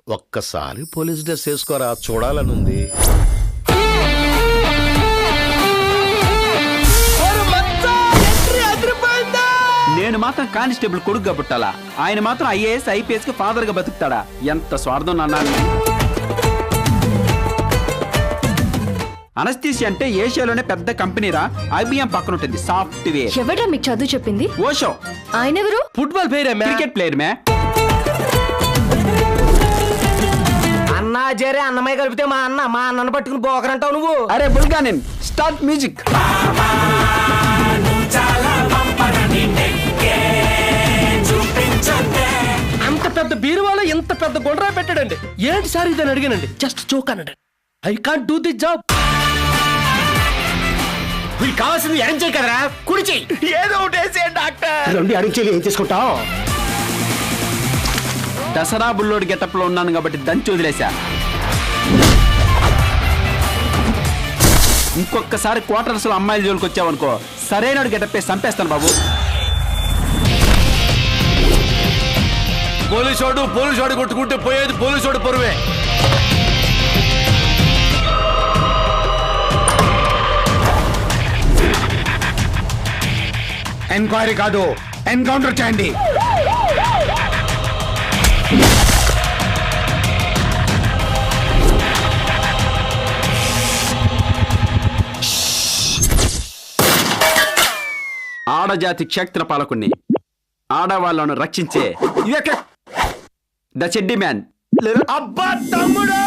ఒక్కసారి police dress వేసుకోరా, చూడాలనుంది. నేను మాత్రం కానిస్టేబుల్ కొడుకుగా పుట్టాలా, ఆయన మాత్రం IAS IPS కి ఫాదర్ గా బతుకుతాడా? ఎంత స్వార్థం అన్నాను. అనస్థీషియా అంటే ఏషియాలోనే పెద్ద కంపెనీరా. IBM పక్కన ఉంటుంది సాఫ్ట్వేర్. ఎవడ్రా మీకు చదువు చెప్పింది? ఓషో. ఆయన ఎవరు? ఫుట్బాల్ ప్లేయర్, క్రికెట్ ప్లేయర్ మే. అన్నా జరే అన్నమయ్య కలిపితే మా అన్నను పట్టుకుని పోకరంటావు నువ్వు. అరే బుల్గానిన్, స్టార్ట్ మ్యూజిక్. అంత పెద్ద బీరువాలో ఇంత పెద్ద గుండ్రా పెట్టాడండి. ఏంటి సార్ ఇదని అడిగానండి. జస్ట్ జోక్ అన్నాడు. I can't do the job. వీళ్ళు కావాల్సింది ఎడం చేయి కదరా, కుడి చెయ్యి. ఏదో ఒకటి వేసేయండి డాక్టర్. రెండు ఎడం చెయ్యి ఏం తీసుకుంటావు? దసరా బుల్లోడి గెటప్ లో ఉన్నాను కాబట్టి దంచి వదిలేశా. ఇంకొకసారి క్వార్టర్స్ లో అమ్మాయిల జోలికి వచ్చావనుకో, సరైన గెటప్ వేసి చంపేస్తాను బాబు. పోలీసోడు కొట్టుకుంటే పోయేది పోలీసోడు పొరువే. ఎంక్వైరీ కాదు, ఎన్కౌంటర్ చేయండి. ఆడజాతి క్షేత్ర పాలకుణ్ణి, ఆడవాళ్లను రక్షించే ద చెడ్డి మ్యాన్. అబ్బా తమ్ముడు!